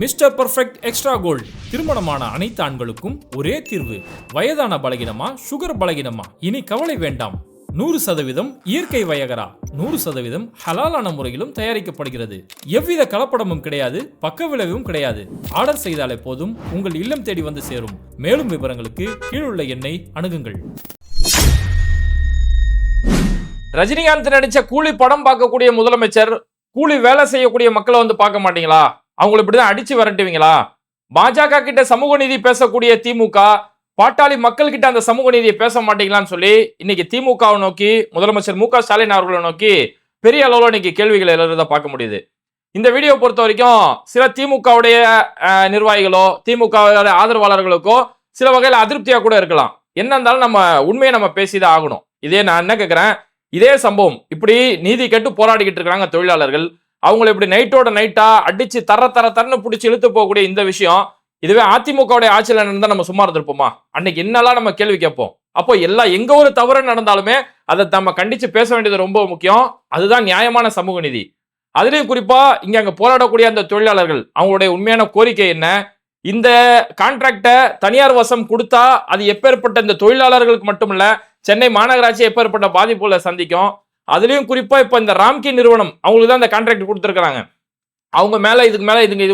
Mister perfect extra gold திருமணமான அனைத்து ஆண்களுக்கும் ஒரே தீர்வு. வயதான பலகினமா, சுகர் பலகினமா, இனி கவலை வேண்டாம். 100% இயற்கை வயகரா, 100% ஹலாலான முறையிலும் தயாரிக்கப்படுகிறது. எவ்வித கலப்படமும் கிடையாது, பக்க விளைவும் கிடையாது. ஆர்டர் செய்தாலே போதும், உங்கள் இல்லம் தேடி வந்து சேரும். மேலும் விவரங்களுக்கு கீழுள்ள எண்ணை அணுகுங்கள். ரஜினிகாந்த் நடிச்ச கூலி படம் பார்க்கக்கூடிய முதலமைச்சர் கூலி வேலை செய்யக்கூடிய மக்களை வந்து பார்க்க மாட்டீங்களா? அவங்களை இப்படிதான் அடிச்சு விரட்டுவீங்களா? பாஜக கிட்ட சமூக நீதி பேசக்கூடிய திமுக பாட்டாளி மக்கள் கிட்ட அந்த சமூக நீதியை பேச மாட்டீங்களான்னு சொல்லி இன்னைக்கு திமுகவை நோக்கி முதலமைச்சர் மு க ஸ்டாலின் அவர்களை நோக்கி பெரிய அளவில் இன்னைக்கு கேள்விகளை எழுதுறத பார்க்க முடியுது. இந்த வீடியோ பொறுத்த வரைக்கும் சில திமுகவுடைய நிர்வாகிகளோ திமுக ஆதரவாளர்களுக்கோ சில வகையில் அதிருப்தியா கூட இருக்கலாம். என்ன இருந்தாலும் நம்ம உண்மையை நம்ம பேசிதான் ஆகணும். இதே நான் என்ன கேட்கிறேன், இதே சம்பவம் இப்படி நீதி கேட்டு போராடிக்கிட்டு இருக்காங்க தொழிலாளர்கள். அவங்களை இப்படி நைட்டோட நைட்டா அடிச்சு தரன்னு பிடிச்சி இழுத்து போகக்கூடிய இந்த விஷயம் இதுவே அதிமுகவுடைய ஆட்சியில் நடந்தா நம்ம சும்மா இருந்திருப்போமா? அன்னைக்கு என்னெல்லாம் நம்ம கேள்வி கேட்போம். அப்போ எல்லாம் எங்க ஒரு தவறு நடந்தாலுமே அதை நம்ம கண்டிச்சு பேச வேண்டியது ரொம்ப முக்கியம். அதுதான் நியாயமான சமூக நீதி. அதுலயும் குறிப்பா அங்க போராடக்கூடிய அந்த தொழிலாளர்கள் அவங்களுடைய உண்மையான கோரிக்கை என்ன? இந்த கான்ட்ராக்டை தனியார் வசம் கொடுத்தா அது எப்பேற்பட்ட இந்த தொழிலாளர்களுக்கு மட்டுமல்ல, சென்னை மாநகராட்சி எப்பேற்பட்ட பாதிப்புகளை சந்திக்கும். அதுலயும் குறிப்பா இப்ப இந்த ராம்கி நிறுவனம் அவங்களுக்கு தான் இந்த கான்ட்ராக்ட் கொடுத்துருக்காங்க. அவங்க மேல இதுக்கு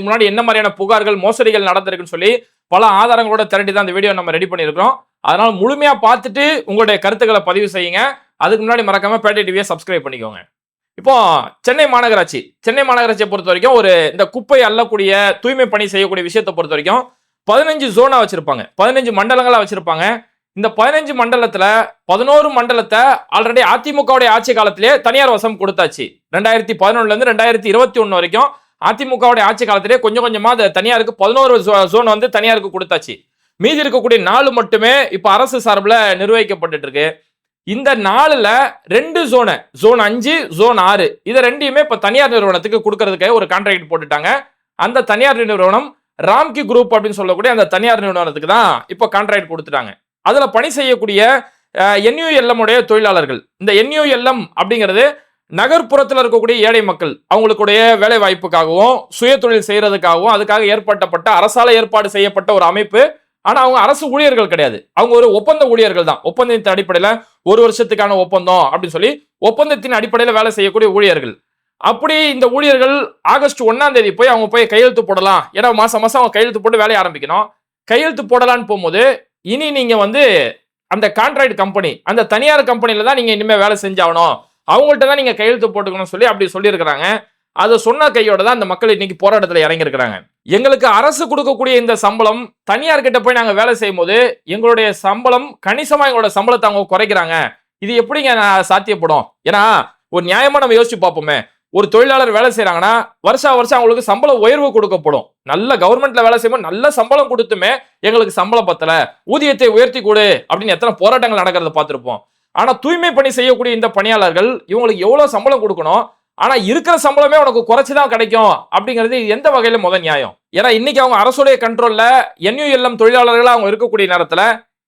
முன்னாடி என்ன மாதிரியான புகார்கள் மோசடிகள் நடந்திருக்குன்னு சொல்லி பல ஆதாரங்களோட திரட்டி தான் இந்த வீடியோ நம்ம ரெடி பண்ணியிருக்கிறோம். அதனால முழுமையா பார்த்துட்டு உங்களுடைய கருத்துக்களை பதிவு செய்யுங்க. அதுக்கு முன்னாடி மறக்காம பேட்டை டிவியை சப்ஸ்கிரைப் பண்ணிக்கோங்க. இப்போ சென்னை மாநகராட்சியை பொறுத்த வரைக்கும் இந்த குப்பை அள்ளக்கூடிய தூய்மை பணி செய்யக்கூடிய விஷயத்தை பொறுத்த வரைக்கும் 15 ஜோனா வச்சிருப்பாங்க, 15 மண்டலங்களா வச்சிருப்பாங்க. இந்த 15 மண்டலத்துல 11 மண்டலத்தை ஆல்ரெடி அதிமுகவுடைய ஆட்சி காலத்திலே தனியார் வசம் கொடுத்தாச்சு. 2011 இருந்து 2021 வரைக்கும் அதிமுகவுடைய ஆட்சி காலத்திலே கொஞ்சம் கொஞ்சமா தனியாருக்கு 11 ஜோன் வந்து தனியாருக்கு கொடுத்தாச்சு. மீதி இருக்கக்கூடிய 4 மட்டுமே இப்ப அரசு சார்பில் நிர்வகிக்கப்பட்டு இருக்கு. இந்த 4ல 2 ஜோன் 5 ஜோன் 6 இதை ரெண்டையுமே இப்ப தனியார் நிறுவனத்துக்கு கொடுக்கறதுக்காக ஒரு கான்ட்ராக்ட் போட்டுட்டாங்க. அந்த தனியார் நிறுவனம் ராம்கி குரூப் அப்படின்னு சொல்லக்கூடிய அந்த தனியார் நிறுவனத்துக்கு தான் இப்ப கான்ட்ராக்ட் கொடுத்துட்டாங்க. அதுல பணி செய்யக்கூடிய NULM உடைய தொழிலாளர்கள். இந்த NULM அப்படிங்கிறது நகர்ப்புறத்தில் இருக்கக்கூடிய ஏழை மக்கள் அவங்களுடைய வேலை வாய்ப்புக்காகவும் சுய தொழில் செய்யறதுக்காகவும் அதுக்காக ஏற்பட்டப்பட்ட அரசால ஏற்பாடு செய்யப்பட்ட ஒரு அமைப்பு. ஆனா அவங்க அரசு ஊழியர்கள் கிடையாது, அவங்க ஒரு ஒப்பந்த ஊழியர்கள் தான். ஒப்பந்தத்தின் அடிப்படையில 1 வருஷத்துக்கான ஒப்பந்தம் அப்படின்னு சொல்லி ஒப்பந்தத்தின் அடிப்படையில் வேலை செய்யக்கூடிய ஊழியர்கள். அப்படி இந்த ஊழியர்கள் ஆகஸ்ட் 1ஆம் தேதி அவங்க போய் கையெழுத்து போடலாம். ஏன்னா மாசம் அவங்க கையெழுத்து போட்டு வேலையை ஆரம்பிக்கணும். கையெழுத்து போடலான்னு போகும்போது இனி நீங்க அந்த கான்ட்ராக்ட் கம்பெனி அந்த தனியார் கம்பெனில தான் நீங்க இனிமே வேலை செஞ்சாகணும், அவங்கள்ட்ட தான் நீங்க கையெழுத்து போட்டுக்கணும் சொல்லி அப்படி சொல்லியிருக்கிறாங்க. அதை சொன்ன கையோட தான் அந்த மக்கள் இன்னைக்கு போராட்டத்தில் இறங்கி இருக்கிறாங்க. எங்களுக்கு அரசு கொடுக்கக்கூடிய இந்த சம்பளம் தனியார் கிட்ட போய் நாங்க வேலை செய்யும் போது எங்களுடைய சம்பளம் கணிசமா எங்களோட சம்பளத்தை அவங்க குறைக்கிறாங்க. இது எப்படிங்க சாத்தியப்படும்? ஏன்னா ஒரு நியாயமா நம்ம யோசிச்சு பார்ப்போமே. ஒரு தொழிலாளர் வேலை செய்யறாங்கன்னா வருஷம் அவங்களுக்கு சம்பள உயர்வு கொடுக்கப்படும். நல்ல கவர்மெண்ட்ல வேலை செய்யும்போது நல்ல சம்பளம் கொடுத்துமே எங்களுக்கு சம்பளம் பத்தல, ஊதியத்தை உயர்த்தி கொடு அப்படின்னு எத்தனை போராட்டங்கள் நடக்கிறத பார்த்திருப்போம். ஆனா தூய்மை பணி செய்யக்கூடிய இந்த பணியாளர்கள் இவங்களுக்கு எவ்வளவு சம்பளம் கொடுக்கணும், ஆனா இருக்கிற சம்பளமே உனக்கு குறைச்சுதான் கிடைக்கும் அப்படிங்கிறது எந்த வகையில முதல் நியாயம்? ஏன்னா இன்னைக்கு அவங்க அரசுடைய கண்ட்ரோல்ல NULM தொழிலாளர்கள் அவங்க இருக்கக்கூடிய நேரத்துல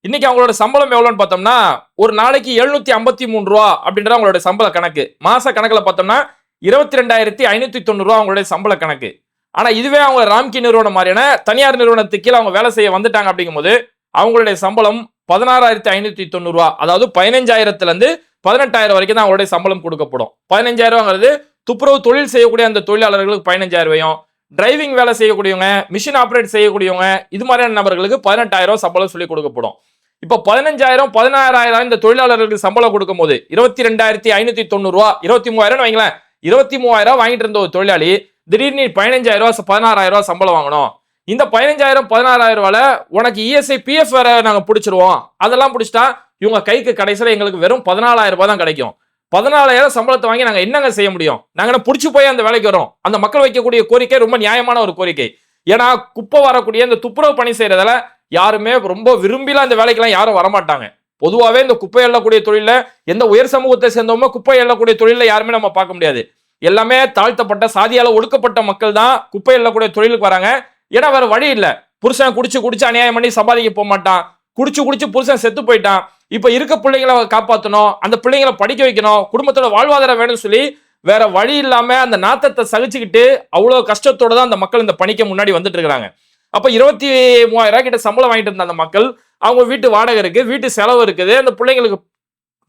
இன்னைக்கு அவங்களோட சம்பளம் எவ்வளவுன்னு பார்த்தோம்னா ஒரு நாளைக்கு 753 ரூபா அப்படின்ற அவங்களோட சம்பள கணக்கு. மாச கணக்குல பார்த்தோம்னா 22,590 ரூபா அவங்களுடைய சம்பள கணக்கு. ஆனா இதுவே அவங்க ராம்கி நிறுவனம் மாதிரியான தனியார் நிறுவனத்துக்கு கீழே அவங்க வேலை செய்ய வந்துட்டாங்க அப்படிங்கும்போது அவங்களுடைய சம்பளம் 16,590 ரூபா. அதாவது 15,000 இருந்து 18,000 வரைக்கும் தான் அவங்களுடைய சம்பளம் கொடுக்கப்படும். 15,000 துப்புரவு தொழில் செய்யக்கூடிய அந்த தொழிலாளர்களுக்கு 15,000, டிரைவிங் வேலை செய்யக்கூடியவங்க, மிஷின் ஆப்ரேட் செய்யக்கூடியவங்க, இது மாதிரியான நபர்களுக்கு 18,000 சம்பளம் சொல்லி கொடுக்கப்படும். இப்போ 15,000 16,000 இந்த தொழிலாளர்களுக்கு சம்பளம் கொடுக்கும் போது 22,590 ரூபா, 23,000 வைங்களேன். 23,000 வாங்கிட்டு இருந்த ஒரு தொழிலாளி திடீர்னு 15,000 16,000 சம்பளம் வாங்கணும். இந்த 15,000 16,000 உனக்கு ESI PF வேற நாங்க பிடிச்சிருவோம். அதெல்லாம் பிடிச்சிட்டா இவங்க கைக்கு கடைசியில் எங்களுக்கு வெறும் 14,000 தான் கிடைக்கும். 14,000 சம்பளத்தை வாங்கி நாங்க என்னங்க செய்ய முடியும்? நாங்க பிடிச்சி போய் அந்த வேலைக்கு வரோம். அந்த மக்கள் வைக்கக்கூடிய கோரிக்கை ரொம்ப நியாயமான ஒரு கோரிக்கை. ஏன்னா குப்பை வரக்கூடிய இந்த துப்புரவு பணி செய்யறதால யாருமே ரொம்ப விரும்பிலாம் இந்த வேலைக்கெல்லாம் யாரும் வரமாட்டாங்க. பொதுவாகவே இந்த குப்பை எள்ளக்கூடிய தொழில எந்த உயர் சமூகத்தை சேர்ந்தவங்க குப்பை எள்ளக்கூடிய தொழில யாருமே நம்ம பார்க்க முடியாது. எல்லாமே தாழ்த்தப்பட்ட சாதியால ஒடுக்கப்பட்ட மக்கள் தான் குப்பை எள்ளக்கூடிய தொழிலுக்கு வராங்க. ஏன்னா வேற வழி இல்லை. புருஷன் குடிச்சு அநியாயம் பண்ணி சம்பாதிக்க போக மாட்டான். குடிச்சு புருஷன் செத்து போயிட்டான். இப்ப இருக்க பிள்ளைங்களை காப்பாற்றணும், அந்த பிள்ளைங்களை படிக்க வைக்கணும், குடும்பத்தோட வாழ்வாதாரம் வேணும்னு சொல்லி வேற வழி இல்லாம அந்த நாத்தத்தை சகிச்சுக்கிட்டு அவ்வளவு கஷ்டத்தோட தான் அந்த மக்கள் இந்த பணிக்கு முன்னாடி வந்துட்டு இருக்காங்க. அப்ப 23,000 கிட்ட சம்பளம் வாங்கிட்டு இருந்த அந்த மக்கள், அவங்க வீட்டு வாடகை இருக்கு, வீட்டு செலவு இருக்குது, அந்த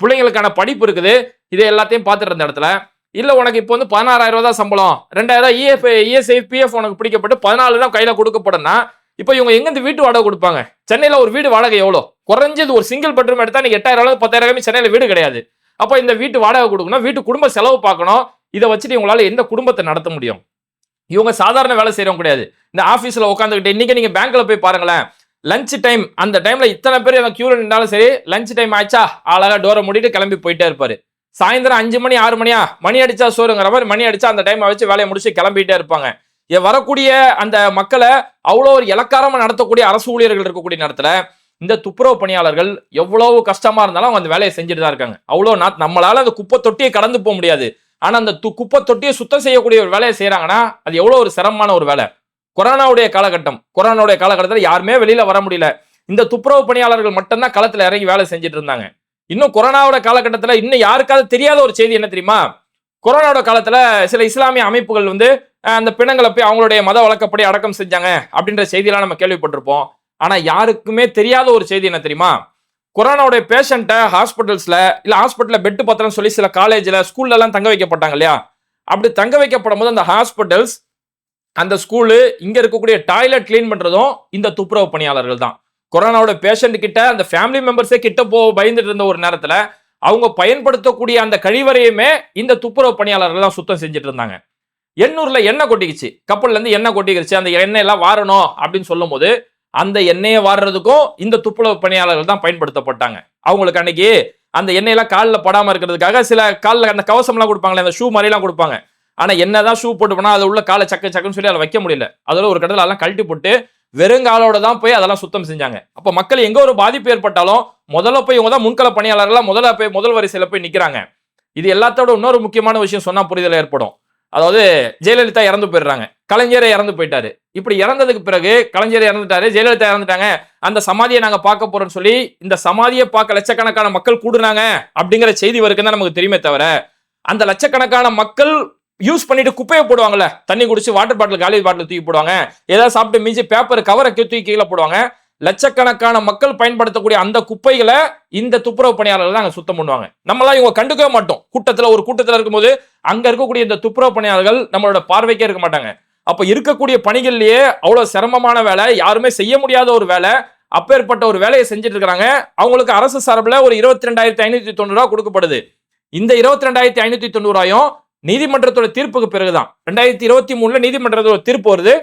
பிள்ளைங்களுக்கான படிப்பு இருக்குது, இது எல்லாத்தையும் பார்த்துட்டு இருந்த இடத்துல இல்ல உனக்கு இப்போ வந்து 16,000 தான் சம்பளம், 2,000 இஎஸ்ஐ பிஎஃப் உனக்கு பிடிக்கப்பட்டு 14 தான் கையில கொடுக்கப்படும்னா, இப்போ இவங்க எங்க இந்த வீட்டு வாடகை கொடுப்பாங்க? சென்னையில ஒரு வீடு வாடகை எவ்வளோ? குறைஞ்சது ஒரு சிங்கிள் பெட்ரூம் எடுத்தா நீங்க 8,000 10,000 சென்னையில வீடு கிடையாது. அப்ப இந்த வீட்டு வாடகை கொடுக்கணும், வீட்டு குடும்ப செலவு பார்க்கணும். இதை வச்சுட்டு இவங்களால எந்த குடும்பத்தை நடத்த முடியும்? இவங்க சாதாரண வேலை செய்யறவங்க கிடையாது. இந்த ஆபீஸ்ல உட்காந்துக்கிட்டு இன்னைக்கு நீங்க பேங்க்ல போய் பாருங்களேன், லஞ்ச் டைம் அந்த டைம்ல இத்தனை பேர் அந்த கியூல நின்றாலும் சரி, லஞ்ச் டைம் ஆயிடுச்சா அழகா டோரை மூடிட்டு கிளம்பி போயிட்டே இருப்பாரு. சாயந்தரம் 5 மணி 6 மணியா மணி அடிச்சா சோறுங்கிற மாதிரி மணி அடிச்சா அந்த டைமை வச்சு வேலையை முடிச்சு கிளம்பிட்டே இருப்பாங்க. வரக்கூடிய அந்த மக்களை அவ்வளோ ஒரு இலக்காரமா நடத்தக்கூடிய அரசு ஊழியர்கள் இருக்கக்கூடிய நேரத்துல இந்த துப்புரவு பணியாளர்கள் எவ்வளவு கஷ்டமா இருந்தாலும் அவங்க அந்த வேலையை செஞ்சுட்டு தான் இருக்காங்க. அவ்வளோ நம்மளால அந்த குப்பை தொட்டியை கடந்து போக முடியாது. ஆனா அந்த குப்பை தொட்டியை சுத்தம் செய்யக்கூடிய ஒரு வேலையை செய்யறாங்கன்னா அது எவ்வளவு ஒரு சிரமமான ஒரு வேலை. கொரோனாவுடைய காலகட்டத்தில் யாருமே வெளியில வர முடியல. இந்த துப்புரவு பணியாளர்கள் மட்டும்தான் களத்துல இறங்கி வேலை செஞ்சுட்டு இருந்தாங்க. இன்னும் கொரோனாவோட காலகட்டத்தில் இன்னும் யாருக்காவது தெரியாத ஒரு செய்தி என்ன தெரியுமா? கொரோனாவோட காலத்துல சில இஸ்லாமிய அமைப்புகள் வந்து அந்த பிணங்களை போய் அவங்களுடைய மத வழக்கப்படி அடக்கம் செஞ்சாங்க அப்படின்ற செய்தியெல்லாம் நம்ம கேள்விப்பட்டிருப்போம். ஆனா யாருக்குமே தெரியாத ஒரு செய்தி என்ன தெரியுமா? கொரோனாவுடைய பேஷண்ட்டை ஹாஸ்பிட்டல்ஸ்ல இல்ல ஹாஸ்பிட்டல்ல பெட் பத்திரம் சொல்லி சில காலேஜ்ல ஸ்கூல்ல எல்லாம் தங்க வைக்கப்பட்டாங்க இல்லையா? அப்படி தங்க வைக்கப்படும் போது அந்த ஹாஸ்பிட்டல்ஸ் அந்த ஸ்கூலு இங்க இருக்கக்கூடிய டாய்லெட் கிளீன் பண்றதும் இந்த துப்புரவு பணியாளர்கள் தான். கொரோனாவோட பேஷண்ட் கிட்ட அந்த ஃபேமிலி மெம்பர்ஸே கிட்ட பயந்துட்டு இருந்த ஒரு நேரத்துல அவங்க பயன்படுத்தக்கூடிய அந்த கழிவறையுமே இந்த துப்புரவு பணியாளர்கள் தான் சுத்தம் செஞ்சுட்டு இருந்தாங்க. எண்ணூர்ல எண்ணெய் கொட்டிக்கிச்சு, கப்பல்ல இருந்து எண்ணெய் கொட்டிக்கிச்சு, அந்த எண்ணெய் எல்லாம் வாரணும் அப்படின்னு சொல்லும் போது அந்த எண்ணெயை வாடுறதுக்கும் இந்த துப்புரவு பணியாளர்கள் தான் பயன்படுத்தப்பட்டாங்க. அவங்களுக்கு அன்னைக்கு அந்த எண்ணெயெல்லாம் காலில் படாம இருக்கிறதுக்காக சில காலில் அந்த கவசம் எல்லாம் கொடுப்பாங்களே, அந்த ஷூ மாதிரி எல்லாம் கொடுப்பாங்க. ஆனா என்னதான் ஷூ போட்டு போனா அது உள்ள காலை சக்குன்னு சொல்லி அதை வைக்க முடியல. அதோட ஒரு கடல எல்லாம் கழட்டி போட்டு வெறுங்காலோட தான் போய் அதெல்லாம் சுத்தம் செஞ்சாங்க. அப்ப மக்கள் எங்க ஒரு பாதிப்பு ஏற்பட்டாலும் முதல்ல போய் இவங்க தான் முன்கள பணியாளர்கள்லாம் முதல் வரிசையில போய் நிக்கிறாங்க. இது எல்லாத்தோட இன்னொரு முக்கியமான விஷயம் சொன்னா புரிதல் ஏற்படும். அதாவது ஜெயலலிதா இறந்து போயிடுறாங்க, கலைஞரே இறந்து போயிட்டாரு. இப்படி இறந்ததுக்கு பிறகு கலைஞர் இறந்துட்டாரு, ஜெயலலிதா இறந்துட்டாங்க, அந்த சமாதியை நாங்க பார்க்க போறோம்னு சொல்லி இந்த சமாதியை பார்க்க லட்சக்கணக்கான மக்கள் கூடுனாங்க அப்படிங்கிற செய்தி வரைக்கும் தான் நமக்கு தெரியுமே தவிர, அந்த லட்சக்கணக்கான மக்கள் யூஸ் பண்ணிட்டு குப்பையை போடுவாங்கல்ல, தண்ணி குடிச்சு வாட்டர் பாட்டில் காலி பாட்டில் தூக்கி போடுவாங்க, ஏதாவது சாப்பிட்டு மீஞ்சி பேப்பர் கவரை தூக்கி கீழே போடுவாங்க. லட்சக்கணக்கான மக்கள் பயன்படுத்தக்கூடிய அந்த குப்பைகளை இந்த துப்புரவு பணியாளர்கள் தான் சுத்தம் பண்ணுவாங்க. நம்மளாம் இவங்க கண்டுக்கவே மாட்டோம். ஒரு கூட்டத்தில் இருக்கும்போது அங்க இருக்கக்கூடிய இந்த துப்புரவு பணியாளர்கள் நம்மளோட பார்வைக்கே இருக்க மாட்டாங்க. அப்ப இருக்கக்கூடிய பணிகள்லயே அவ்வளவு சிரமமான வேலை, யாருமே செய்ய முடியாத ஒரு வேலை, அப்பேற்பட்ட ஒரு வேலையை செஞ்சுட்டு இருக்காங்க. அவங்களுக்கு அரசு சார்பில் ஒரு 22,590 ரூபாய் கொடுக்கப்படுது. இந்த 22,590 நீதிமன்றத்தோட தீர்ப்புக்கு பிறகுதான் 2023 நீதிமன்றத்தோட தீர்ப்பு வருது.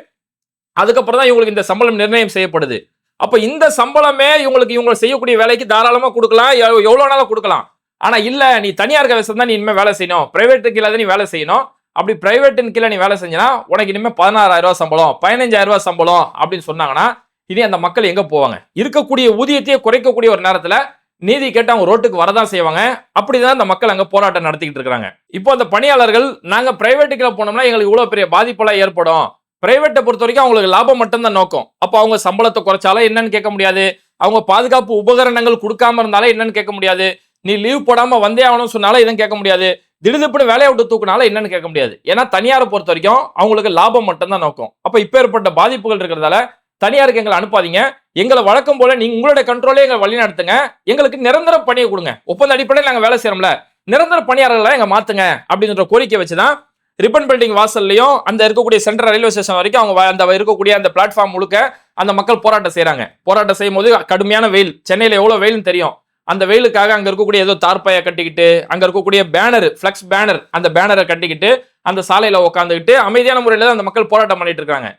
அதுக்கப்புறம் தான் இவங்களுக்கு இந்த சம்பளம் நிர்ணயம் செய்யப்படுது. அப்ப இந்த சம்பளமே இவங்க செய்யக்கூடிய வேலைக்கு தாராளமா கொடுக்கலாம், எவ்வளவு நாளும் கொடுக்கலாம். ஆனா இல்ல, நீ தனியார் கவசம் தான் நீ இனிமே வேலை செய்யணும், பிரைவேட் கீழே தான் நீ வேலை செய்யணும், அப்படி பிரைவேட்டின் கீழே நீ வேலை செஞ்சனா உனக்கு இனிமே 16,000 ரூபாய் சம்பளம், 15,000 ரூபாய் சம்பளம் அப்படின்னு சொன்னாங்கன்னா இனி அந்த மக்கள் எங்க போவாங்க? இருக்கக்கூடிய ஊதியத்தையே குறைக்கக்கூடிய ஒரு நேரத்துல நீதி கேட்டு அவங்க ரோட்டுக்கு வரதான் செய்வாங்க. அப்படிதான் அந்த மக்கள் அங்க போராட்டம் நடத்திக்கிட்டு இருக்காங்க. இப்போ அந்த பணியாளர்கள் நாங்க பிரைவேட்டுக்குள்ள போனோம்னா எங்களுக்கு இவ்வளவு பெரிய பாதிப்பெல்லாம் ஏற்படும், பிரைவேட்டை பொறுத்த வரைக்கும் அவங்களுக்கு லாபம் மட்டும்தான் நோக்கம். அப்போ அவங்க சம்பளத்தை குறைச்சாலும் என்னன்னு கேட்க முடியாது, அவங்க பாதுகாப்பு உபகரணங்கள் கொடுக்காம இருந்தாலும் என்னன்னு கேட்க முடியாது, நீ லீவ் போடாம வந்தே ஆகணும்னு சொன்னாலும் எதுவும் கேட்க முடியாது, திடீர்னு வேலையை விட்டு தூக்குனாலும் என்னன்னு கேட்க முடியாது. ஏன்னா தனியாரை பொறுத்த வரைக்கும் அவங்களுக்கு லாபம் மட்டும்தான் நோக்கம். அப்ப இப்ப ஏற்பட்ட பாதிப்புகள் இருக்கிறதால தனியாருக்கு எங்களை அனுப்பாதீங்க, எங்களை வழக்கம் போல நீங்க உங்களுடைய கண்ட்ரோலே எங்களை வழி நடத்துங்க, எங்களுக்கு நிரந்தர பணியை கொடுங்க, ஒப்பந்த அடிப்படையில் நாங்க வேலை செய்யறோம்ல, நிரந்தர பணியாளர்களை எங்க மாத்துங்க அப்படின்ற கோரிக்கை வச்சுதான் ரிப்பன் பில்டிங் வாசல்லையும் அந்த இருக்கக்கூடிய சென்ட்ரல் ரயில்வே ஸ்டேஷன் வரைக்கும் அவங்க அந்த இருக்கக்கூடிய அந்த பிளாட்ஃபார்ம் முழுக்க அந்த மக்கள் போராட்டம் செய்யறாங்க. போராட்டம் செய்யும் போது கடுமையான வெயில், சென்னையில எவ்வளவு வெயில்னு தெரியும், அந்த வெயிலுக்காக அங்க இருக்கக்கூடிய ஏதோ தார்பாயை கட்டிக்கிட்டு அங்க இருக்கக்கூடிய பேனர், பிளக்ஸ் பேனர், அந்த பேனரை கட்டிக்கிட்டு அந்த சாலையில உட்காந்துக்கிட்டு அமைதியான முறையில தான் அந்த மக்கள் போராட்டம் பண்ணிட்டு இருக்காங்க.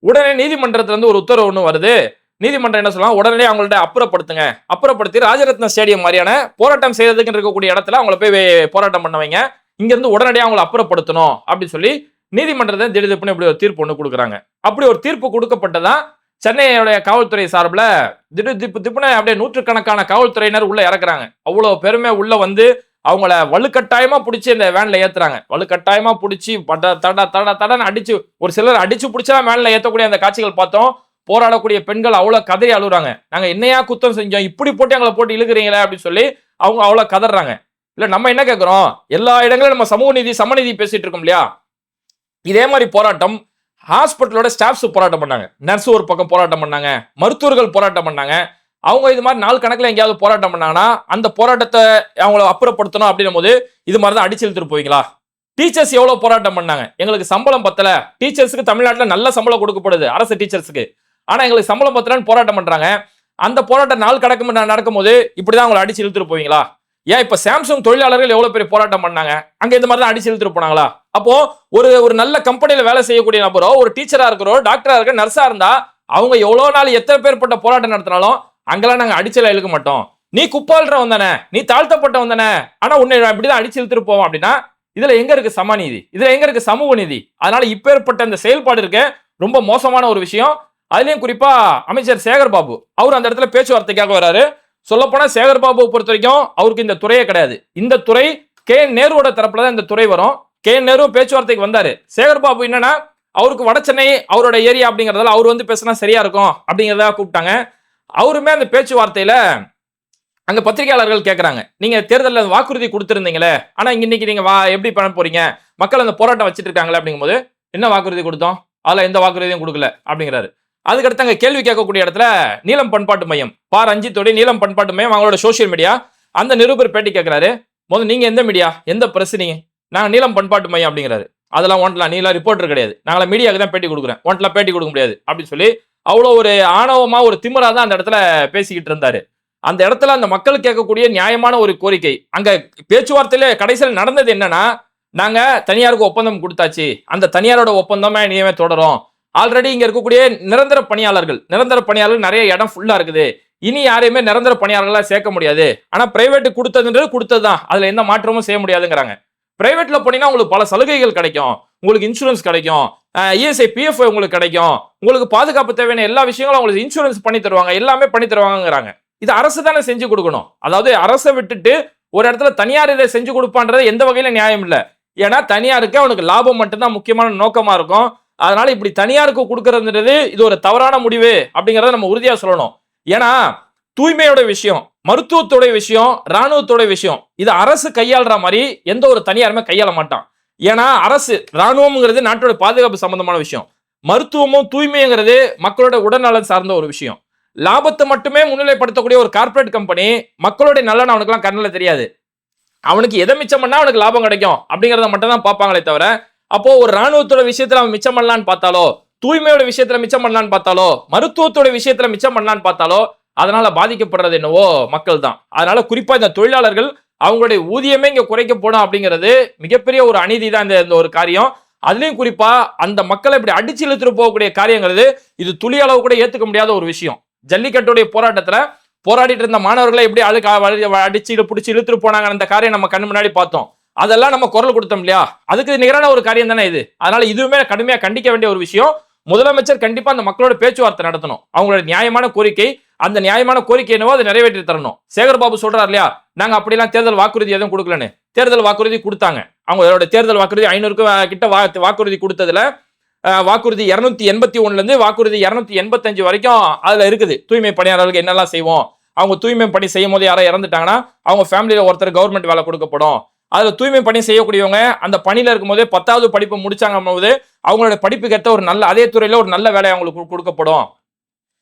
உடனே நீதிமன்றத்துல இருந்து ஒரு உத்தரவு ஒண்ணு வருது. நீதிமன்றம் என்ன சொல்லலாம், உடனே அவங்கள்ட்ட அப்புறப்படுத்தி ராஜரத்ன ஸ்டேடியம் மாதிரியான போராட்டம் செய்யறதுக்கு இருக்கக்கூடிய இடத்துல அவங்கள போய் போராட்டம் பண்ண வைங்க, இங்க இருந்து உடனடியாக அவங்களை அப்புறப்படுத்தணும் அப்படின்னு சொல்லி நீதிமன்றத்தை திடீர்னு இப்படி ஒரு தீர்ப்பு ஒன்று கொடுக்குறாங்க. அப்படி ஒரு தீர்ப்பு கொடுக்கப்பட்டதான் சென்னையுடைய காவல்துறை சார்பில் திப்புன்னு அப்படியே நூற்றுக்கணக்கான காவல்துறையினர் உள்ள இறக்குறாங்க. அவ்வளவு பெருமை உள்ள வந்து அவங்கள வலுக்கட்டாயமா பிடிச்சி இந்த வேன்ல ஏத்துறாங்க. வலுக்கட்டாயமா பிடிச்சி தடன்னு அடிச்சு, ஒரு சிலர் அடிச்சு பிடிச்சா வேன்ல ஏற்றக்கூடிய அந்த காட்சிகள் பார்த்தோம். போராடக்கூடிய பெண்கள் அவ்வளவு கதறி அழுகுறாங்க, நாங்க என்னையா குத்தம் செஞ்சோம், இப்படி போட்டு எங்களை போட்டு இழுக்கிறீங்களே அப்படின்னு சொல்லி அவங்க அவ்வளவு கதறாங்க. இல்ல நம்ம என்ன கேட்கிறோம், எல்லா இடங்களும் நம்ம சமூக நீதி சமநீதி பேசிட்டு இருக்கோம் இல்லையா? இதே மாதிரி போராட்டம் ஹாஸ்பிட்டலோட ஸ்டாஃப்ஸ் போராட்டம் பண்ணாங்க, நர்ஸ் ஒரு பக்கம் போராட்டம் பண்ணாங்க, மருத்துவர்கள் போராட்டம் பண்ணாங்க. அவங்க இது மாதிரி நாள் கணக்குல எங்கேயாவது போராட்டம் பண்ணாங்கன்னா அந்த போராட்டத்தை அவங்கள அப்புறப்படுத்தணும் அப்படின்னும் போது இது மாதிரி தான் அடிச்சு இழுத்துட்டு போவீங்களா? டீச்சர்ஸ் எவ்வளவு போராட்டம் பண்ணாங்க, எங்களுக்கு சம்பளம் பத்தல, டீச்சர்ஸ்க்கு தமிழ்நாட்டில் நல்ல சம்பளம் கொடுக்கப்படுது அரசு டீச்சர்ஸ்க்கு, ஆனா எங்களுக்கு சம்பளம் பத்தலன்னு போராட்டம் பண்றாங்க. அந்த போராட்டம் நாள் நடக்கும்போது இப்படிதான் அவங்களை அடிச்சு இழுத்துட்டு போவீங்களா? ஏன் இப்ப சாம்சங் தொழிலாளர்கள் எவ்வளவு பெரிய போராட்டம் பண்ணாங்க, அங்க இந்த மாதிரி தான் அடிச்சு இழுத்துட்டு போனாங்களா? அப்போ ஒரு நல்ல கம்பெனில வேலை செய்யக்கூடிய நபரோ, ஒரு டீச்சரா இருக்கிறோ, டாக்டரா இருக்க, நர்ஸா இருந்தா அவங்க எவ்வளவு நாள் எத்தனை பேர்பட்ட போராட்டம் நடத்தினாலும் அங்கெல்லாம் நாங்க அடிச்சல இழுக்க மாட்டோம். நீ குப்பாள்றவன் தானே, நீ தாழ்த்தப்பட்டவன் தானே, ஆனா உன்னை இப்படிதான் அடிச்சு இழுத்துட்டு போவோம் அப்படின்னா இதுல எங்க இருக்கு சமநீதி, இதுல எங்க இருக்கு சமூக நீதி? அதனால இப்பேற்பட்ட இந்த செயல்பாடு இருக்க ரொம்ப மோசமான ஒரு விஷயம். அதுலயும் குறிப்பா அமைச்சர் சேகர் பாபு அவர் அந்த இடத்துல பேச்சுவார்த்தைக்காக வராரு. சொல்லப்போனா சேகர் பாபுவை பொறுத்த வரைக்கும் அவருக்கு இந்த துறையே கிடையாது. இந்த துறை கே நேருவோட தரப்புல தான் இந்த துறை வரும். கே நேரு பேச்சுவார்த்தைக்கு வந்தாரு. சேகர் பாபு என்னன்னா அவருக்கு வட சென்னை அவரோட ஏரியா அப்படிங்கறதால அவர் வந்து பேசினா சரியா இருக்கும் அப்படிங்கறத கூப்பிட்டாங்க. அவருமே அந்த பேச்சுவார்த்தையில அங்க பத்திரிகையாளர்கள் கேட்கறாங்க, நீங்க தேர்தலில் வாக்குறுதி கொடுத்திருந்தீங்களே, ஆனா இன்னைக்கு நீங்க எப்படி பண்ண போறீங்க, மக்கள் அந்த போராட்டம் வச்சிட்டு இருக்காங்களே அப்படிங்கும்போது என்ன வாக்குறுதி கொடுத்தோம், அதுல எந்த வாக்குறுதியும் கொடுக்கல அப்படிங்கிறாரு. அதுக்கடுத்து அங்க கேள்வி கேட்கக்கூடிய இடத்துல நீலம் பண்பாட்டு மையம் ரஞ்சித்தோட நீலம் பண்பாட்டு மையம் அவங்களோட சோசியல் மீடியா அந்த நிருபர் பேட்டி கேட்கிறாரு. முதல்ல நீங்க எந்த மீடியா, எந்த பிரஸ், நீங்க நாங்க நீலம் பண்பாட்டு மையம் அப்படிங்கிறாரு. அதெல்லாம் ஒன்லாம் நீலாம் ரிப்போர்ட்டர் கிடையாது, நாங்கள மீடியாவுக்கு தான் பேட்டி கொடுக்குறேன், ஒன்லாம் பேட்டி கொடுக்க முடியாது அப்படின்னு சொல்லி அவ்வளோ ஒரு ஆணவமா ஒரு திமிரா தான் அந்த இடத்துல பேசிக்கிட்டு இருந்தாரு. அந்த இடத்துல அந்த மக்கள் கேட்கக்கூடிய நியாயமான ஒரு கோரிக்கை அங்க பேச்சுவார்த்தையில கடைசியில் நடந்தது என்னன்னா, நாங்க தனியாருக்கு ஒப்பந்தம் கொடுத்தாச்சு, அந்த தனியாரோட ஒப்பந்தமே இனிமே தொடரும், ஆல்ரெடி இங்க இருக்கக்கூடிய நிரந்தர பணியாளர்கள் நிறைய இடம் ஃபுல்லா இருக்குது, இனி யாரையுமே நிரந்தர பணியாளர்களா சேர்க்க முடியாது, ஆனா பிரைவேட் கொடுத்ததுன்றது கொடுத்ததுதான், அதுல எந்த மாற்றமும் செய்ய முடியாதுங்கிறாங்க. பிரைவேட்ல போனீங்கன்னா உங்களுக்கு பல சலுகைகள் கிடைக்கும், உங்களுக்கு இன்சூரன்ஸ் கிடைக்கும், இஎஸ்ஐ பிஎஃப் உங்களுக்கு கிடைக்கும், உங்களுக்கு பாதுகாப்பு தேவையான எல்லா விஷயங்களும் உங்களுக்கு இன்சூரன்ஸ் பண்ணி தருவாங்க, எல்லாமே பண்ணி தருவாங்கிறாங்க. இது அரசு தானே செஞ்சு கொடுக்கணும். அதாவது அரசை விட்டுட்டு ஒரு இடத்துல தனியார் இதை செஞ்சு கொடுப்பான்றது எந்த வகையில நியாயம் இல்லை. ஏன்னா தனியாருக்கு அவனுக்கு லாபம் மட்டும்தான் முக்கியமான நோக்கமா இருக்கும். அதனால இப்படி தனியாருக்கு கொடுக்கறதுன்றது இது ஒரு தவறான முடிவு அப்படிங்கறத நம்ம உறுதியா சொல்லணும். ஏன்னா தூய்மையோட விஷயம், மருத்துவத்தோட விஷயம், ராணுவத்தோட விஷயம், இது அரசு கையாளுற மாதிரி எந்த ஒரு தனியாருமே கையாள மாட்டான். ஏன்னா அரசு ராணுவம்ங்கிறது நாட்டோட பாதுகாப்பு சம்பந்தமான விஷயம், மருத்துவமும் தூய்மைங்கிறது மக்களோட உடல்நலன் சார்ந்த ஒரு விஷயம். லாபத்தை மட்டுமே முன்னிலைப்படுத்தக்கூடிய ஒரு கார்பரேட் கம்பெனி மக்களுடைய நலன் அவனுக்குலாம் கண்ணில் தெரியாது. அவனுக்கு எதை மிச்சம் பண்ணா அவனுக்கு லாபம் கிடைக்கும் அப்படிங்கறத மட்டும் தான் பார்ப்பாங்களே தவிர, அப்போ ஒரு ராணுவத்தோட விஷயத்துல அவன் மிச்சம் பண்ணலான்னு பார்த்தாலோ, தூய்மையோட விஷயத்துல மிச்சம் பண்ணலான்னு பார்த்தாலோ, மருத்துவத்தோட விஷயத்துல மிச்சம் பண்ணலான்னு பார்த்தாலோ அதனால பாதிக்கப்படுறது என்னவோ மக்கள் தான். அதனால குறிப்பா இந்த தொழிலாளர்கள் அவங்களுடைய ஊதியமே இங்க குறைக்க போடும் அப்படிங்கிறது மிகப்பெரிய ஒரு அநீதி தான் இந்த ஒரு காரியம். அதுலயும் குறிப்பா அந்த மக்களை இப்படி அடிச்சு இழுத்துட்டு போகக்கூடிய காரியங்கிறது இது துளி அளவு கூட ஏத்துக்க முடியாத ஒரு விஷயம். ஜல்லிக்கட்டுடைய போராட்டத்துல போராடிட்டு இருந்த மாணவர்களை எப்படி அடிச்சு பிடிச்சி இழுத்துட்டு போனாங்க அந்த காரியம் நம்ம கண்ணு முன்னாடி பார்த்தோம். அதெல்லாம் நம்ம குரல் கொடுத்தோம் இல்லையா, அதுக்கு நிகரான ஒரு காரியம் தானே இது. அதனால இதுவுமே கடுமையா கண்டிக்க வேண்டிய ஒரு விஷயம். முதலமைச்சர் கண்டிப்பா அந்த மக்களோட பேச்சுவார்த்தை நடத்தணும், அவங்களோட நியாயமான கோரிக்கை, அந்த நியாயமான கோரிக்கை என்னவோ அதை நிறைவேற்றி தரணும். சேகர் பாபு சொல்றாரு இல்லையா, நாங்க அப்படிலாம் தேர்தல் வாக்குறுதி எதுவும் கொடுக்கலன்னு. தேர்தல் வாக்குறுதி கொடுத்தாங்க, அவங்களோட தேர்தல் வாக்குறுதி 500 கிட்ட வாக்குறுதி கொடுத்ததுல வாக்குறுதி 281 இருந்து வாக்குறுதி 285 வரைக்கும் அதுல இருக்குது. தூய்மை பணியாளர்களுக்கு என்னெல்லாம் செய்வோம், அவங்க தூய்மை பணி செய்யும் போது யாரோ இறந்துட்டாங்கன்னா அவங்க ஃபேமிலியில ஒருத்தர் கவர்மெண்ட் வேலை கொடுக்கப்படும். அதுல தூய்மை பணி செய்யக்கூடியவங்க அந்த பணியில இருக்கும் போதே 10வது படிப்பு முடிச்சாங்க போது அவங்களோட படிப்புக்கு ஏற்ற ஒரு நல்ல அதே துறையில ஒரு நல்ல வேலை அவங்களுக்கு கொடுக்கப்படும்.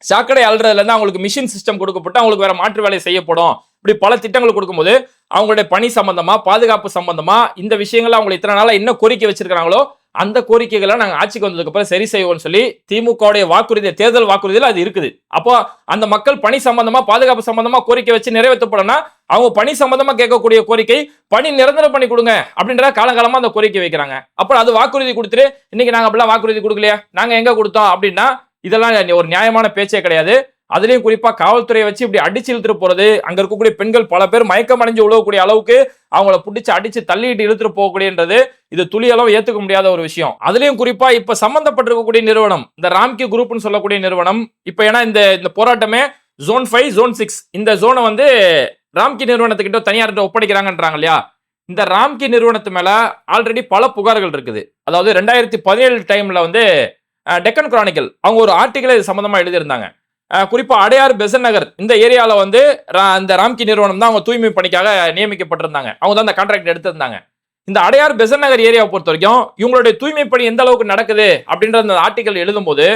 சாக்கடை அல்றதுல இருந்து அவங்களுக்கு மிஷின் சிஸ்டம் கொடுக்கப்பட்டு அவங்களுக்கு வேற மாற்று வேலை செய்யப்படும். இப்படி பல திட்டங்கள் கொடுக்கும்போது அவங்களுடைய பணி சம்பந்தமா, பாதுகாப்பு சம்பந்தமா இந்த விஷயங்கள் அவங்க இத்தனை நாளா என்ன கோரிக்கை வச்சிருக்காங்களோ அந்த கோரிக்கைகளை நாங்கள் ஆட்சிக்கு வந்ததுக்கு அப்புறம் சரி செய்வோம்னு சொல்லி திமுகவுடைய வாக்குறுதி, தேர்தல் வாக்குறுதியில் அது இருக்குது. அப்போ அந்த மக்கள் பணி சம்பந்தமா, பாதுகாப்பு சம்பந்தமா கோரிக்கை வச்சு நிறைவேற்றப்படனா அவங்க பணி சம்பந்தமா கேட்கக்கூடிய கோரிக்கை பணி நிரந்தரம் பண்ணி கொடுங்க அப்படின்ற காலகாலமா அந்த கோரிக்கை வைக்கிறாங்க. அப்புறம் அது வாக்குறுதி கொடுத்துட்டு இன்னைக்கு நாங்க அப்படிலாம் வாக்குறுதி கொடுக்கலையா, நாங்க எங்க கொடுத்தோம் அப்படின்னா இதெல்லாம் ஒரு நியாயமான பேச்சே கிடையாது. அதுலயும் குறிப்பா காவல்துறையை வச்சு இப்படி அடிச்சு இழுத்துட்டு போறது, அங்க இருக்கக்கூடிய பெண்கள் பல பேர் மயக்கம் அடைஞ்சு உழவக்கூடிய அளவுக்கு அவங்கள பிடிச்சு அடிச்சு தள்ளிட்டு இழுத்துட்டு போகக்கூடியன்றது இது துளி அளவு ஏத்துக்க முடியாத ஒரு விஷயம். அதுலயும் குறிப்பா இப்ப சம்பந்தப்பட்டிருக்கக்கூடிய நிறுவனம் இந்த ராம்கி குரூப்னு சொல்லக்கூடிய நிறுவனம், இப்ப ஏன்னா இந்த போராட்டமே ஜோன் 5 ஜோன் 6 இந்த ஜோனை வந்து ராம்கி நிறுவனத்துக்கிட்ட தனியார்கிட்ட ஒப்படைக்கிறாங்கன்றாங்க இல்லையா. இந்த ராம்கி நிறுவனத்து மேல ஆல்ரெடி பல புகார்கள் இருக்குது. அதாவது 2017 டைம்ல வந்து டெக்கன் கிரானிக்கல் அவங்க ஒரு ஆர்டிகல் இது சம்பந்தமா எழுதியிருந்தாங்க. குறிப்பா அடையார் பெசன் நகர் இந்த ஏரியால வந்து இந்த ராம்கி நிறுவனம் தான் அவங்க தூய்மை பணிக்காக நியமிக்கப்பட்டிருந்தாங்க. அவங்க தான் அந்த கான்ட்ராக்ட் எடுத்திருந்தாங்க. இந்த அடையார் பெசன் நகர் ஏரியாவை பொறுத்த வரைக்கும் இவங்களுடைய தூய்மை பணி எந்த அளவுக்கு நடக்குது அப்படின்ற அந்த ஆர்டிகல் எழுதும்போது,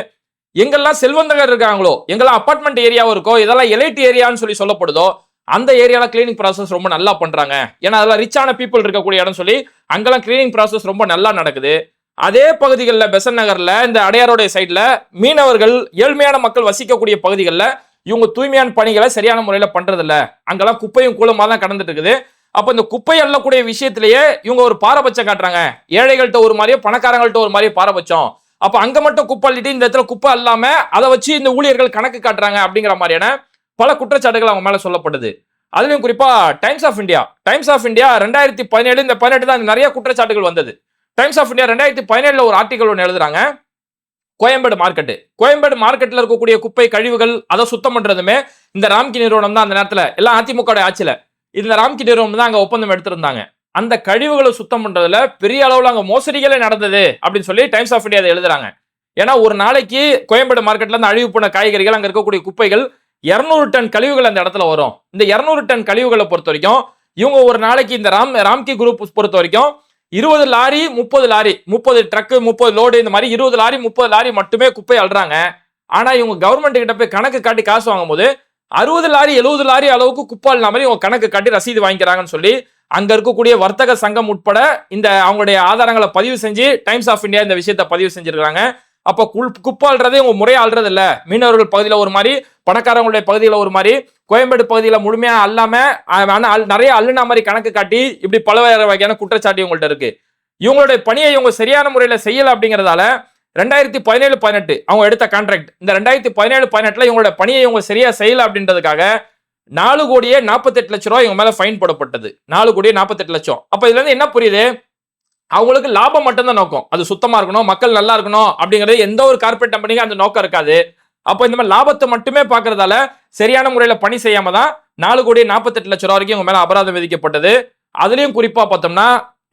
எங்கெல்லாம் செல்வந்தகர் இருக்காங்களோ, எங்கெல்லாம் அபார்ட்மெண்ட் ஏரியாவும் இருக்கோ, இதெல்லாம் எலைட் ஏரியான்னு சொல்லப்படுதோ, அந்த ஏரியால கிளீனிங் ப்ராசஸ் ரொம்ப நல்லா பண்றாங்க. ஏன்னா அதெல்லாம் ரிச்சான பீப்புள் இருக்கக்கூடிய இடம் சொல்லி அங்கெல்லாம் கிளீனிங் ப்ராசஸ் ரொம்ப நல்லா நடக்குது. அதே பகுதிகளில் பெசன் நகர்ல இந்த அடையாரோடைய சைட்ல மீனவர்கள் ஏழ்மையான மக்கள் வசிக்கக்கூடிய பகுதிகளில் இவங்க தூய்மையான பணிகளை சரியான முறையில் பண்றது இல்ல. அங்கெல்லாம் குப்பையும் கூலமா தான் கடந்துட்டு இருக்குது. அப்ப இந்த குப்பை அள்ளக்கூடிய விஷயத்திலேயே இவங்க ஒரு பாரபட்சம் காட்டுறாங்க. ஏழைகள்கிட்ட ஒரு மாதிரியே பணக்காரங்கள்ட்ட ஒரு மாதிரியே பாரபட்சம். அப்ப அங்க மட்டும் குப்பை அள்ளிட்டு இந்த இடத்துல குப்பை அல்லாம அதை வச்சு இந்த ஊழியர்கள் கணக்கு காட்டுறாங்க அப்படிங்கிற மாதிரியான பல குற்றச்சாட்டுகள் அவங்க மேல சொல்லப்படுது. அதுலயும் குறிப்பா டைம்ஸ் ஆஃப் இந்தியா 2017 இந்த 18 தான் நிறைய குற்றச்சாட்டுகள் வந்தது. டைம்ஸ் ஆஃப் இந்தியா 2017 ஒரு ஆர்டிகல் ஒன்று எழுதுறாங்க. கோயம்பேடு மார்க்கெட்ல இருக்கக்கூடிய குப்பை கழிவுகள் அதை சுத்தம் பண்றதுமே இந்த ராம்கி நிறுவனம் தான். அந்த நேரத்துல எல்லாம் அதிமுக ஆட்சியில இந்த ராம்கி நிறுவனம் தான் அங்க ஒப்பந்தம் எடுத்திருந்தாங்க. அந்த கழிவுகளை சுத்தம் பண்றதுல பெரிய அளவுல அங்க மோசடிகளே நடந்தது அப்படின்னு சொல்லி டைம்ஸ் ஆஃப் இந்தியா எழுதுறாங்க. ஏன்னா ஒரு நாளைக்கு கோயம்பேடு மார்க்கெட்ல இருந்து அழிவு போன காய்கறிகள், அங்க இருக்கக்கூடிய குப்பைகள் 200 டன் கழிவுகள் அந்த இடத்துல வரும். இந்த 200 டன் கழிவுகளை பொறுத்த வரைக்கும் இவங்க ஒரு நாளைக்கு இந்த ராம்கி குரூப் பொறுத்த வரைக்கும் 20 லாரி 30 லாரி 30 ட்ரக்கு 30 லோடு இந்த மாதிரி 20 லாரி 30 லாரி மட்டுமே குப்பை அள்ளுறாங்க. ஆனா இவங்க கவர்மெண்ட் கிட்ட போய் கணக்கு காட்டி காசு வாங்கும் போது 60 லாரி 70 லாரி அளவுக்கு குப்பை அள்ளின மாதிரி இவங்க கணக்கு காட்டி ரசீது வாங்கிக்கிறாங்கன்னு சொல்லி அங்க இருக்கக்கூடிய வர்த்தக சங்கம் உட்பட இந்த அவங்களுடைய ஆதாரங்களை பதிவு செஞ்சு டைம்ஸ் ஆஃப் இந்தியா இந்த விஷயத்தை பதிவு செஞ்சிருக்காங்க. அப்ப குப்பை அள்ளுறது இவங்க முறையா அள்ளுறது இல்ல. மீனவர்கள் பகுதியில் ஒரு மாதிரி, பணக்காரங்களுடைய பகுதியில் ஒரு மாதிரி, கோயம்பேடு பகுதியில் முழுமையா அல்லாம நிறைய அள்ளுனா மாதிரி கணக்கு காட்டி இப்படி பல வகையான குற்றச்சாட்டு இவங்கள்ட்ட இருக்கு. இவங்களுடைய பணியை இவங்க சரியான முறையில செய்யல அப்படிங்கறதால 2017-18 அவங்க எடுத்த கான்ட்ராக்ட், இந்த 2017-18 இவங்களோட பணியை இவங்க சரியா செய்யல அப்படின்றதுக்காக 4,48,00,000 ரூபாய் இவங்க மேல ஃபைன் போடப்பட்டது. 4,48,00,000. அப்ப இதுல இருந்து என்ன புரியுது? அவங்களுக்கு லாபம் மட்டும்தான் நோக்கம். அது சுத்தமா இருக்கணும், மக்கள் நல்லா இருக்கணும் அப்படிங்கிறது எந்த ஒரு கார்பரேட் கம்பெனிக்கும் அந்த நோக்கம் இருக்காது. அப்ப இந்த மாதிரி லாபத்தை மட்டுமே பாக்குறதால சரியான முறையில பணி செய்யாம தான் 4,48,00,000 ரூபாய் வரைக்கும் இவங்க மேல அபராதம் விதிக்கப்பட்டது. அதுலயும் குறிப்பா பார்த்தோம்னா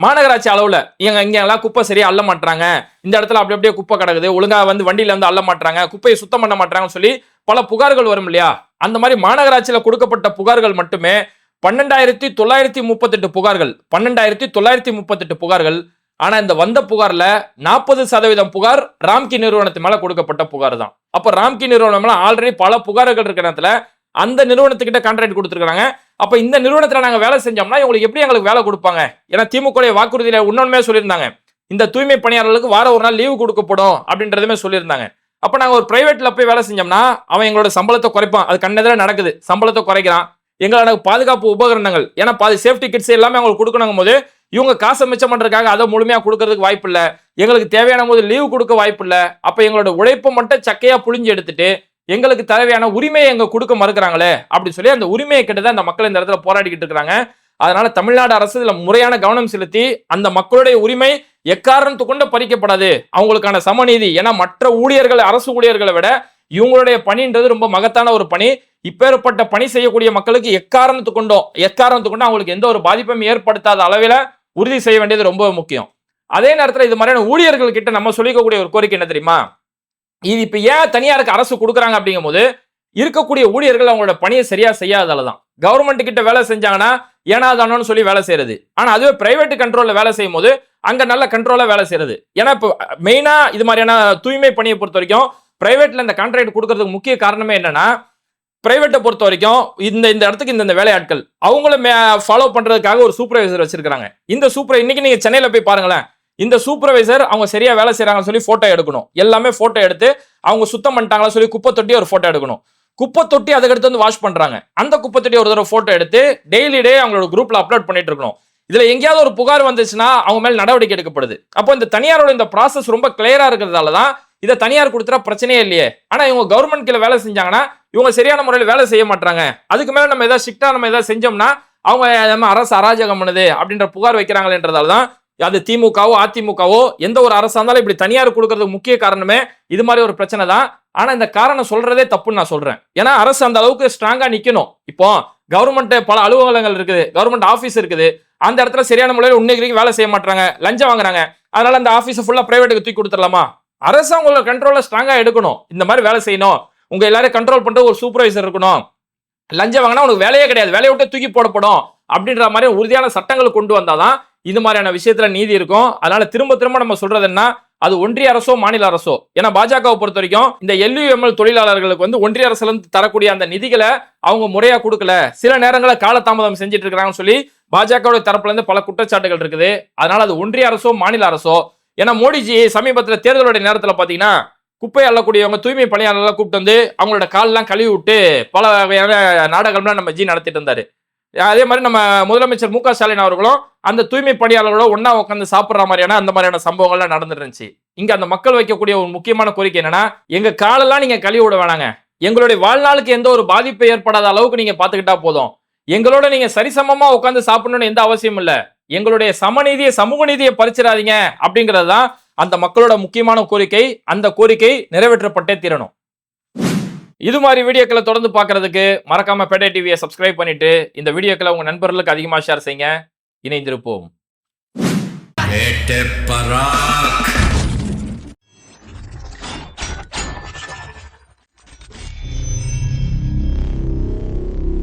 மாநகராட்சி அளவுல இங்க எல்லாம் குப்பை சரியா அள்ள மாட்டாங்க, இந்த இடத்துல அப்படி அப்படியே குப்பை கிடக்குது, ஒழுங்கா வந்து வண்டியில வந்து அள்ள மாட்டாங்க, குப்பையை சுத்தம் பண்ண மாட்டாங்கன்னு சொல்லி பல புகார்கள் வரும் இல்லையா? அந்த மாதிரி மாநகராட்சியில கொடுக்கப்பட்ட புகார்கள் மட்டுமே 12,938 புகார்கள். 12,938 புகார்கள். ஆனா இந்த வந்த புகார்ல 40% புகார் ராம்கி நிறுவனத்து மேல கொடுக்கப்பட்ட புகார் தான். அப்ப ராம்கி நிறுவனம் ஆல்ரெடி பல புகார்கள் இருக்கிற நேரத்துல அந்த நிறுவனத்துக்கிட்ட கான்ட்ராக்ட் கொடுத்துருக்காங்க. அப்ப இந்த நிறுவனத்துல நாங்க வேலை செஞ்சோம்னா இவங்களுக்கு எப்படி எங்களுக்கு வேலை கொடுப்பாங்க? ஏன்னா திமுக வாக்குறுதியில உண்மையுமே சொல்லியிருந்தாங்க, இந்த தூய்மை பணியாளர்களுக்கு வார ஒரு நாள் லீவு கொடுக்கப்படும் அப்படின்றதுமே சொல்லியிருந்தாங்க. அப்ப நாங்க ஒரு பிரைவேட்ல போய் வேலை செஞ்சோம்னா அவன் எங்களோட சம்பளத்தை குறைப்பான். அது கண்ணெதிர நடக்குது. சம்பளத்தை குறைக்கிறான். எங்களோட பாதுகாப்பு உபகரணங்கள், ஏன்னா பாதி சேஃப்டி கிட்ஸ் எல்லாமே அவங்களுக்கு கொடுக்கணும் போது இவங்க காசை மிச்சம் பண்றதுக்காக அதை முழுமையா கொடுக்கறதுக்கு வாய்ப்பு இல்ல. எங்களுக்கு தேவையான போது லீவு கொடுக்க வாய்ப்பு இல்ல. அப்ப எங்களோட உழைப்பை மட்டும் சக்கையா புழிஞ்சு எடுத்துட்டு எங்களுக்கு தேவையான உரிமையை எங்க கொடுக்க மறுக்கிறாங்களே அப்படின்னு சொல்லி அந்த உரிமையை கிட்டதான் அந்த மக்கள் இந்த இடத்துல போராடிக்கிட்டு இருக்காங்க. அதனால தமிழ்நாடு அரசு இதுல முறையான கவனம் செலுத்தி அந்த மக்களுடைய உரிமை எக்காரணத்து கொண்டு பறிக்கப்படாது, அவங்களுக்கான சமநீதி. ஏன்னா மற்ற ஊழியர்கள், அரசு ஊழியர்களை விட இவங்களுடைய பணின்றது ரொம்ப மகத்தான ஒரு பணி. இப்பேற்பட்ட பணி செய்யக்கூடிய மக்களுக்கு எக்காரணத்து கொண்டும் அவங்களுக்கு எந்த ஒரு பாதிப்பும் ஏற்படுத்தாத அளவில் உறுதி செய்ய வேண்டியது ரொம்ப முக்கியம். அதே நேரத்தில் இது மாதிரியான ஊழியர்கள் கிட்ட நம்ம சொல்லிக்கக்கூடிய ஒரு கோரிக்கை என்ன தெரியுமா? இது இப்ப ஏன் தனியாருக்கு அரசு கொடுக்குறாங்க அப்படிங்கும் போது இருக்கக்கூடிய ஊழியர்கள் அவங்களோட பணியை சரியா செய்யாததாலதான். கவர்மெண்ட் கிட்ட வேலை செஞ்சாங்கன்னா ஏனாதானோன்னு சொல்லி வேலை செய்யறது. ஆனா அதுவே பிரைவேட் கண்ட்ரோல்ல வேலை செய்யும் போது அங்க நல்ல கண்ட்ரோலா வேலை செய்யறது. ஏன்னா இப்போ மெயினா இது மாதிரியான தூய்மை பணியை பொறுத்த வரைக்கும் பிரைவேட்ல இந்த கான்ட்ராக்ட் கொடுக்கறதுக்கு முக்கிய காரணமே என்னன்னா, பிரைவேட்டை பொறுத்த வரைக்கும் இந்த இடத்துக்கு இந்த வேலையாட்கள் அவங்கள ஃபாலோ பண்றதுக்காக ஒரு சூப்பர்வைசர் வச்சிருக்காங்க. இந்த இன்னைக்கு நீங்க சென்னையில போய் பாருங்களேன், இந்த சூப்பர்வைசர் அவங்க சரியா வேலை செய்யறாங்கன்னு சொல்லி போட்டோ எடுக்கணும். எல்லாமே போட்டோ எடுத்து அவங்க சுத்தம் பண்ணிட்டாங்களா சொல்லி குப்பை தொட்டி ஒரு போட்டோ எடுக்கணும். குப்பை தொட்டி அதுக்கடுத்து வந்து வாஷ் பண்றாங்க. அந்த குப்பை தொட்டி ஒரு தடவை போட்டோ எடுத்து டெய்லி அவங்களோட குரூப்ல அப்லோட் பண்ணிட்டு இருக்கணும். இதுல எங்கேயாவது ஒரு புகார் வந்துச்சுன்னா அவங்க மேல நடவடிக்கை எடுக்கப்படுது. அப்போ இந்த தனியாரோட இந்த ப்ராசஸ் ரொம்ப கிளியரா இருக்கிறதாலதான் இதை தனியார் கொடுத்துட்டா பிரச்சனையே இல்லையே. ஆனா இவங்க கவர்மெண்ட் கீழ வேலை செஞ்சாங்கன்னா இவங்க சரியான முறையில் வேலை செய்ய மாட்டாங்க. அதுக்கு மேல நம்ம ஏதாவது ஸ்ட்ரிக்டா நம்ம ஏதாவது செஞ்சோம்னா அவங்க அரசு அராஜகம் பண்ணுது அப்படின்ற புகார் வைக்கிறாங்களேன்றதால்தான் அது திமுகவோ அதிமுகவோ எந்த ஒரு அரசா இருந்தாலும் இப்படி தனியார் கொடுக்கறதுக்கு முக்கிய காரணமே இது மாதிரி ஒரு பிரச்சனை தான். ஆனா இந்த காரணம் சொல்றதே தப்புன்னு நான் சொல்றேன். ஏன்னா அரசு அந்த அளவுக்கு ஸ்ட்ராங்கா நிக்கணும். இப்போ கவர்மெண்ட் பல அலுவலகங்கள் இருக்குது, கவர்மெண்ட் ஆபீஸ் இருக்குது, அந்த இடத்துல சரியான முறையில் உன்னைக்கு வேலை செய்ய மாட்டாங்க, லஞ்சம் வாங்குறாங்க. அதனால அந்த ஆபீஸ் ஃபுல்லா பிரைவேட்டுக்கு தூக்கி கொடுத்துடலாமா? அரசு அவங்களோட கண்ட்ரோல்ல ஸ்ட்ராங்கா எடுக்கணும். இந்த மாதிரி வேலை செய்யணும், உங்க எல்லாரும் கண்ட்ரோல் பண்ற ஒரு சூப்பர்வைசர் இருக்கணும். லஞ்சம் வாங்கினா உனக்கு வேலையே கிடையாது, வேலையை விட்டு தூக்கி போடப்படும் அப்படின்ற மாதிரி உறுதியான சட்டங்கள் கொண்டு வந்தாதான் இந்த மாதிரியான விஷயத்துல நீதி இருக்கும். அதனால திரும்ப திரும்ப நம்ம சொல்றது என்ன, அது ஒன்றிய அரசோ மாநில அரசோ, ஏன்னா பாஜகவை பொறுத்த வரைக்கும் இந்த LUML தொழிலாளர்களுக்கு வந்து ஒன்றிய அரசுல இருந்து தரக்கூடிய அந்த நிதிகளை அவங்க முறையா கொடுக்கல, சில நேரங்களில் காலதாமதம் செஞ்சுட்டு இருக்காங்கன்னு சொல்லி பாஜகவுடைய தரப்புல இருந்து பல குற்றச்சாட்டுகள் இருக்குது. அதனால அது ஒன்றிய அரசோ மாநில அரசோ, ஏன்னா மோடிஜி சமீபத்தில் தேர்தலுடைய நேரத்தில் பாத்தீங்கன்னா குப்பை அள்ளக்கூடியவங்க தூய்மை பணியாளர்களை கூப்பிட்டு வந்து அவங்களோட காலெல்லாம் கழுவி விட்டு பல வகையான நாடகம்லாம் நம்ம நடத்திட்டு இருந்தாரு. அதே மாதிரி நம்ம முதலமைச்சர் மு க ஸ்டாலின் அவர்களும் அந்த தூய்மை பணியாளர்களோட ஒன்னா உட்காந்து சாப்பிடுற மாதிரியான அந்த மாதிரியான சம்பவங்கள்லாம் நடந்துட்டு இருந்துச்சு. இங்க அந்த மக்கள் வைக்கக்கூடிய ஒரு முக்கியமான கோரிக்கை என்னன்னா, எங்க காலெல்லாம் நீங்க கழுவி விட வேணாங்க, எங்களுடைய வாழ்நாளுக்கு எந்த ஒரு பாதிப்பு ஏற்படாத அளவுக்கு நீங்க பாத்துக்கிட்டா போதும், எங்களோட நீங்க சரிசமமா உட்காந்து சாப்பிடணும்னு எந்த அவசியம் இல்ல, எங்களுடைய சமநீதியை சமூக நீதியை பறிச்சிடாதீங்க அப்படிங்கிறது தான் அந்த மக்களோட முக்கியமான கோரிக்கை. அந்த கோரிக்கை நிறைவேற்றப்பட்டே தீரணும். இது மாதிரி வீடியோக்களை தொடர்ந்து பார்க்கிறதுக்கு மறக்காம பேட்டை டிவியை சப்ஸ்கிரைப் பண்ணிட்டு இந்த வீடியோக்களை உங்க நண்பர்களுக்கு அதிகமாக ஷேர் செய்யுங்க. இணைந்திருப்போம்.